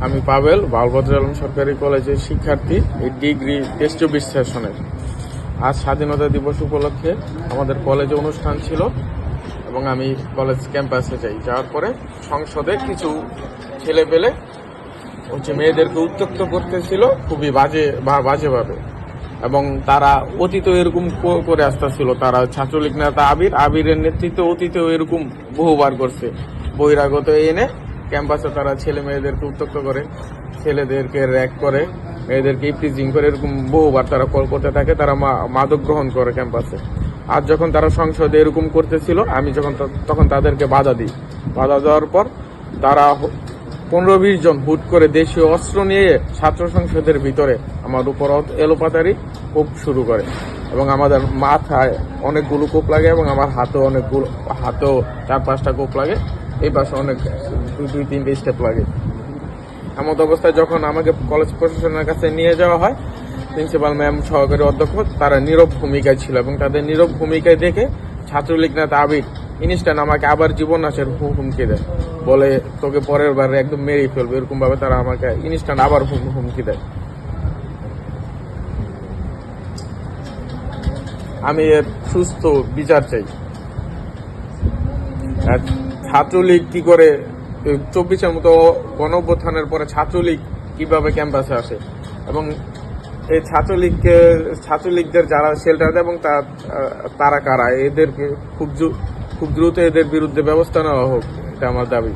আমি পাবেল বালভদ্র আলম সরকারি কলেজের শিক্ষার্থী, এই ডিগ্রি টেস্ট সেশনের। আজ স্বাধীনতা দিবস উপলক্ষে আমাদের কলেজে অনুষ্ঠান ছিল এবং আমি কলেজ ক্যাম্পাসে যাওয়ার পরে সংসদে কিছু ছেলে পেলে মেয়েদেরকে উত্ত্যক্ত করতেছিল খুবই বাজেভাবে, এবং তারা অতীত এরকম করে আসতেছিল। তারা ছাত্রলীগ নেতা আবিরের নেতৃত্বে অতীতেও এরকম বহুবার করছে। বহিরাগত এনে ক্যাম্পাসে তারা ছেলে মেয়েদেরকে উত্ত্যক্ত করে, ছেলেদেরকে র্যাক করে, মেয়েদেরকে ইফটিজিং করে, এরকম বহুবার তারা কল করতে থাকে। তারা মাদক গ্রহণ করে ক্যাম্পাসে। আর যখন তারা সংসদে এরকম করতেছিল, আমি তখন তাদেরকে বাধা দিই। বাধা দেওয়ার পর তারা 15-20 জন হুট করে দেশীয় অস্ত্র নিয়ে ছাত্র সংসদের ভিতরে আমার উপর এলোপাতারি কোপ শুরু করে, এবং আমাদের মাথায় অনেকগুলো কোপ লাগে এবং আমার হাতেও 4-5টা কোপ লাগে। এই পাশে অনেক 2-3টে স্টেপ লাগে। এমন অবস্থায় যখন আমাকে কলেজ প্রশাসনের কাছে নিয়ে যাওয়া হয়, প্রিন্সিপাল ম্যাম, সহকারী অধ্যক্ষ তারা নীরব ভূমিকায় ছিল, এবং তাদের নীরব ভূমিকায় দেখে ছাত্রলীগ নেতা আবির ইনস্ট্যান্ট আমাকে আবার জীবন নাশের হুমকি দেয়, বলে তোকে পরের বার একদম মেরেই ফেলবে। এরকম ভাবে তারা আমাকে ইনস্ট্যান্ট আবার হুমকি দেয়। আমি এর সুস্থ বিচার চাই। ছাত্রলীগ কি করে 24-এর মতো গণঅভ্যুত্থানের পরে ছাত্রলীগ কিভাবে ক্যাম্পাসে আসে, এবং এই ছাত্রলীগদের যারা শেল্টার দেয় এবং তারা কারা, এদেরকে খুব দ্রুত এদের বিরুদ্ধে ব্যবস্থা নেওয়া হোক, এটা আমার দাবি।